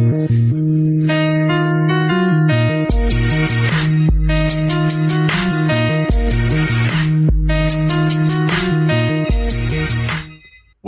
What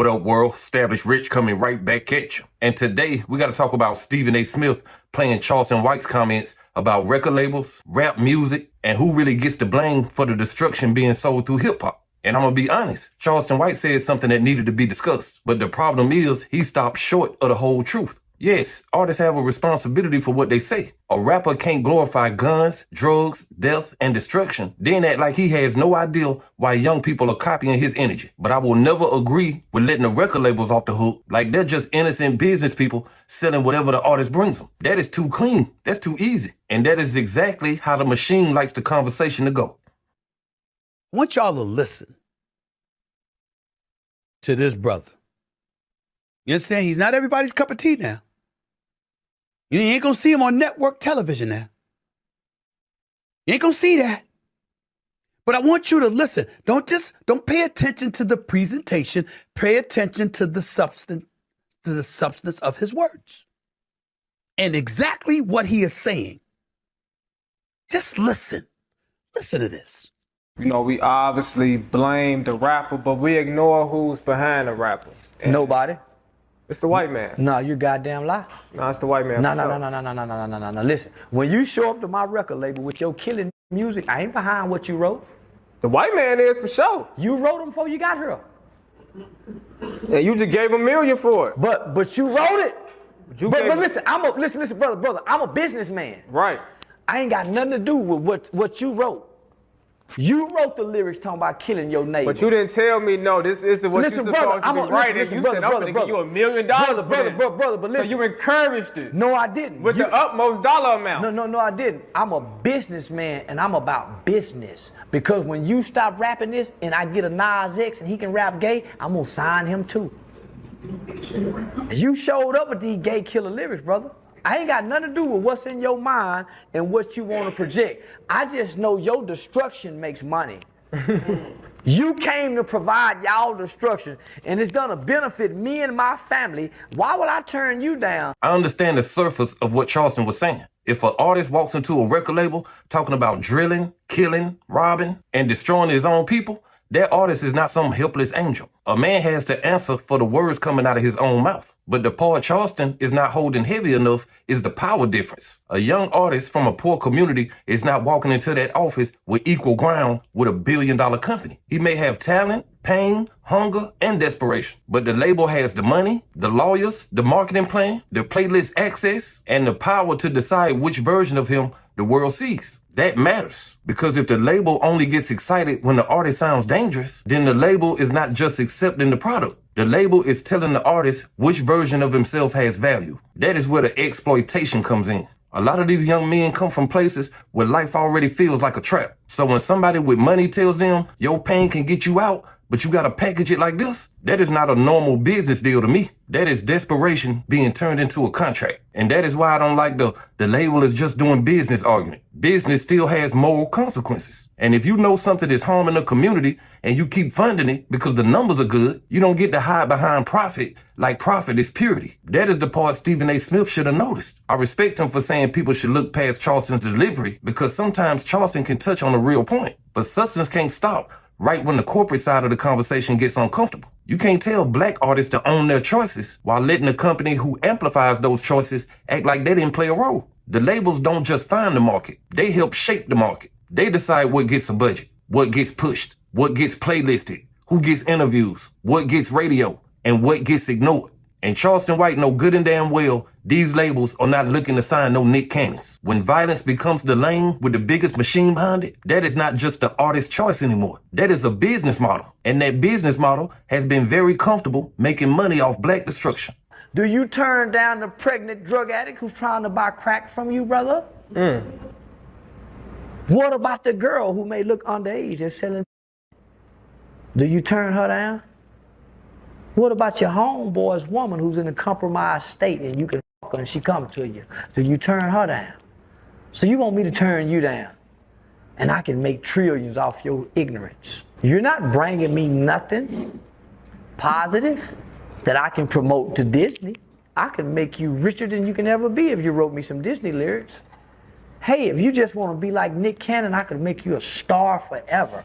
up, world? R.I.C.H coming right back at you. And today, we got to talk about StephenASmith playing Charleston White's comments about record labels, rap music, and who really gets the blame for the destruction being sold through hip-hop. And I'm going to be honest, Charleston White said something that needed to be discussed. But the problem is, he stopped short of the whole truth. Yes, artists have a responsibility for what they say. A rapper can't glorify guns, drugs, death, and destruction, then act like he has no idea why young people are copying his energy. But I will never agree with letting the record labels off the hook like they're just innocent business people selling whatever the artist brings them. That is too clean. That's too easy. And that is exactly how the machine likes the conversation to go. I want y'all to listen to this brother. You understand? He's not everybody's cup of tea now. You ain't gonna see him on network television now. You ain't gonna see that. But I want you to listen. Don't pay attention to the presentation. Pay attention to the substance of his words. And exactly what he is saying. Just listen. Listen to this. You know, we obviously blame the rapper, but we ignore who's behind the rapper. And nobody. It's the white man. No, you goddamn lie. No, it's the white man. No. Listen, when you show up to my record label with your killing music, I ain't behind what you wrote. The white man is for sure. You wrote them before you got here. And you just gave $1 million for it. But you wrote it. But listen, brother. I'm a businessman. Right. I ain't got nothing to do with what you wrote. You wrote the lyrics talking about killing your neighbor. But you didn't tell me, no, this isn't what you're supposed to be writing. You said, I'm going to give you $1 million but listen. So you encouraged it. No, I didn't. With the utmost dollar amount. No, I didn't. I'm a businessman, and I'm about business. Because when you stop rapping this, and I get a Nas X, and he can rap gay, I'm going to sign him too. You showed up with these gay killer lyrics, brother. I ain't got nothing to do with what's in your mind and what you want to project. I just know your destruction makes money. You came to provide y'all destruction, and it's going to benefit me and my family. Why would I turn you down? I understand the surface of what Charleston was saying. If an artist walks into a record label talking about drilling, killing, robbing, and destroying his own people, that artist is not some helpless angel. A man has to answer for the words coming out of his own mouth. But the part Charleston is not holding heavy enough is the power difference. A young artist from a poor community is not walking into that office with equal ground with $1 billion company. He may have talent, pain, hunger, and desperation. But the label has the money, the lawyers, the marketing plan, the playlist access, and the power to decide which version of him the world sees. That matters, because if the label only gets excited when the artist sounds dangerous, then the label is not just accepting the product. The label is telling the artist which version of himself has value. That is where the exploitation comes in. A lot of these young men come from places where life already feels like a trap. So when somebody with money tells them your pain can get you out, but you gotta package it like this, that is not a normal business deal to me. That is desperation being turned into a contract. And that is why I don't like the label is just doing business argument. Business still has moral consequences. And if you know something is harming the community and you keep funding it because the numbers are good, you don't get to hide behind profit like profit is purity. That is the part StephenASmith should have noticed. I respect him for saying people should look past Charleston's delivery because sometimes Charleston can touch on a real point, but substance can't stop right when the corporate side of the conversation gets uncomfortable. You can't tell black artists to own their choices while letting the company who amplifies those choices act like they didn't play a role. The labels don't just find the market. They help shape the market. They decide what gets a budget, what gets pushed, what gets playlisted, who gets interviews, what gets radio, and what gets ignored. And Charleston White know good and damn well these labels are not looking to sign no Nick Cannons. When violence becomes the lane with the biggest machine behind it, that is not just the artist's choice anymore. That is a business model. And that business model has been very comfortable making money off black destruction. Do you turn down the pregnant drug addict who's trying to buy crack from you, brother? What about the girl who may look underage and selling? Do you turn her down? What about your homeboy's woman who's in a compromised state and you can fuck her and she comes to you? Do you turn her down? So you want me to turn you down? And I can make trillions off your ignorance. You're not bringing me nothing positive that I can promote to Disney. I could make you richer than you can ever be if you wrote me some Disney lyrics. Hey, if you just want to be like Nick Cannon, I could make you a star forever.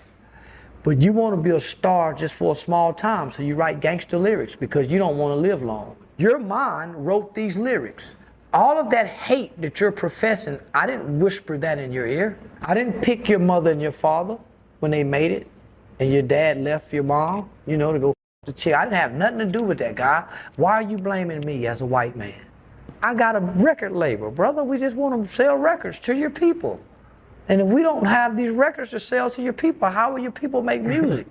But you want to be a star just for a small time, so you write gangster lyrics because you don't want to live long. Your mind wrote these lyrics. All of that hate that you're professing, I didn't whisper that in your ear. I didn't pick your mother and your father when they made it, and your dad left your mom, to go the chick. I didn't have nothing to do with that guy. Why are you blaming me as a white man? I got a record label, brother. We just want to sell records to your people. And if we don't have these records to sell to your people, how will your people make music?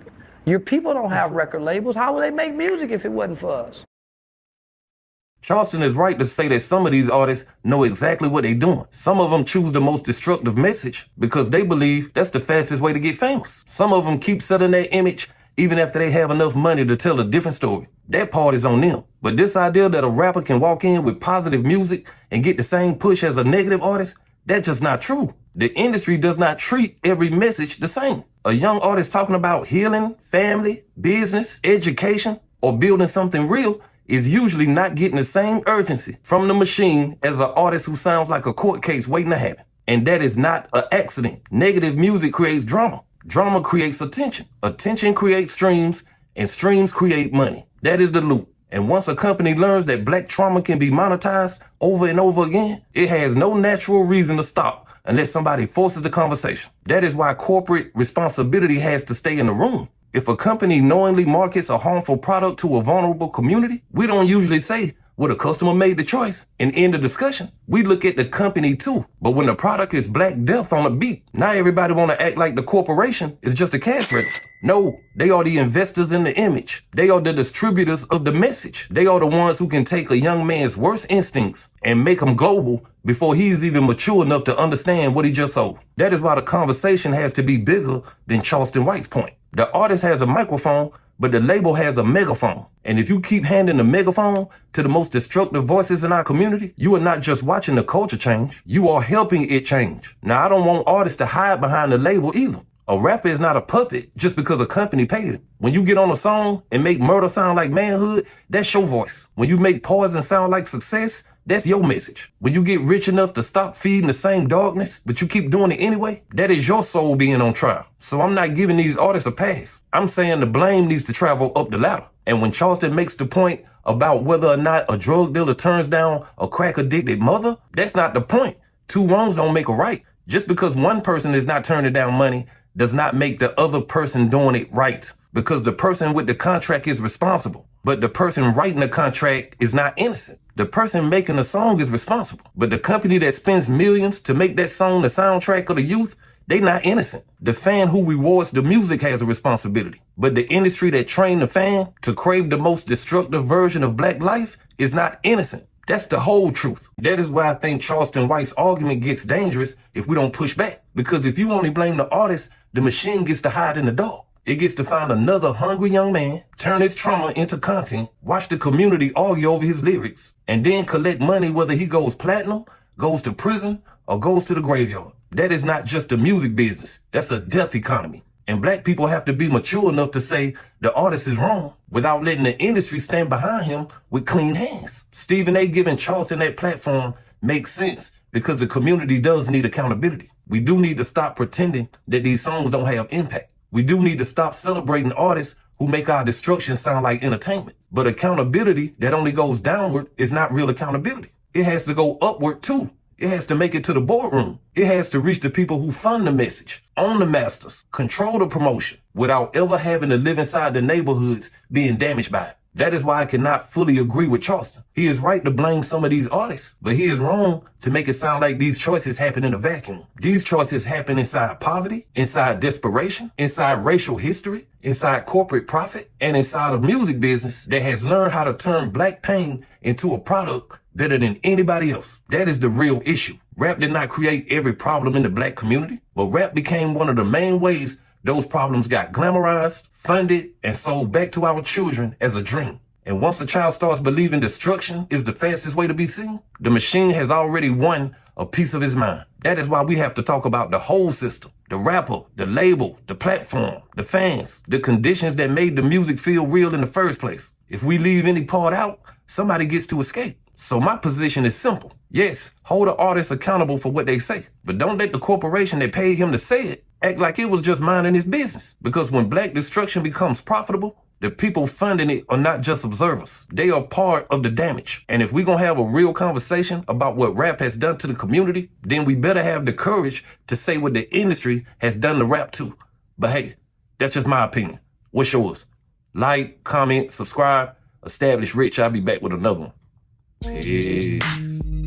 Your people don't have record labels. How will they make music if it wasn't for us? Charleston is right to say that some of these artists know exactly what they're doing. Some of them choose the most destructive message because they believe that's the fastest way to get famous. Some of them keep selling their image even after they have enough money to tell a different story. That part is on them. But this idea that a rapper can walk in with positive music and get the same push as a negative artist, that's just not true. The industry does not treat every message the same. A young artist talking about healing, family, business, education, or building something real is usually not getting the same urgency from the machine as an artist who sounds like a court case waiting to happen. And that is not an accident. Negative music creates drama. Drama creates attention. Attention creates streams, and streams create money. That is the loop. And once a company learns that black trauma can be monetized over and over again, it has no natural reason to stop unless somebody forces the conversation. That is why corporate responsibility has to stay in the room. If a company knowingly markets a harmful product to a vulnerable community, we don't usually say, well, the customer made the choice and end the discussion. We look at the company too. But when the product is Black Death on a beat, now everybody want to act like the corporation is just a cash register. No, they are the investors in the image. They are the distributors of the message. They are the ones who can take a young man's worst instincts and make them global before he's even mature enough to understand what he just sold. That is why the conversation has to be bigger than Charleston White's point. The artist has a microphone, but the label has a megaphone. And if you keep handing the megaphone to the most destructive voices in our community, you are not just watching the culture change, you are helping it change. Now, I don't want artists to hide behind the label either. A rapper is not a puppet just because a company paid him. When you get on a song and make murder sound like manhood, that's your voice. When you make poison sound like success, that's your message. When you get rich enough to stop feeding the same darkness, but you keep doing it anyway, that is your soul being on trial. So I'm not giving these artists a pass. I'm saying the blame needs to travel up the ladder. And when Charleston makes the point about whether or not a drug dealer turns down a crack-addicted mother, that's not the point. Two wrongs don't make a right. Just because one person is not turning down money does not make the other person doing it right. Because the person with the contract is responsible, but the person writing the contract is not innocent. The person making the song is responsible, but the company that spends millions to make that song the soundtrack of the youth, they not innocent. The fan who rewards the music has a responsibility, but the industry that trained the fan to crave the most destructive version of black life is not innocent. That's the whole truth. That is why I think Charleston White's argument gets dangerous if we don't push back. Because if you only blame the artist, the machine gets to hide in the dark. It gets to find another hungry young man, turn his trauma into content, watch the community argue over his lyrics, and then collect money whether he goes platinum, goes to prison, or goes to the graveyard. That is not just a music business. That's a death economy. And black people have to be mature enough to say the artist is wrong without letting the industry stand behind him with clean hands. Stephen A. giving Charleston that platform makes sense because the community does need accountability. We do need to stop pretending that these songs don't have impact. We do need to stop celebrating artists who make our destruction sound like entertainment. But accountability that only goes downward is not real accountability. It has to go upward too. It has to make it to the boardroom. It has to reach the people who fund the message, own the masters, control the promotion, without ever having to live inside the neighborhoods being damaged by it. That is why I cannot fully agree with Charleston. He is right to blame some of these artists, but he is wrong to make it sound like these choices happen in a vacuum. These choices happen inside poverty, inside desperation, inside racial history, inside corporate profit, and inside a music business that has learned how to turn black pain into a product better than anybody else. That is the real issue. Rap did not create every problem in the black community, but rap became one of the main ways those problems got glamorized, funded, and sold back to our children as a dream. And once a child starts believing destruction is the fastest way to be seen, the machine has already won a piece of his mind. That is why we have to talk about the whole system. The rapper, the label, the platform, the fans, the conditions that made the music feel real in the first place. If we leave any part out, somebody gets to escape. So my position is simple. Yes, hold the artist accountable for what they say, but don't let the corporation that paid him to say it act like it was just minding his business. Because when black destruction becomes profitable, the people funding it are not just observers. They are part of the damage. And if we're going to have a real conversation about what rap has done to the community, then we better have the courage to say what the industry has done to rap too. But hey, that's just my opinion. What's yours? Like, comment, subscribe. Establish Rich. I'll be back with another one. Peace.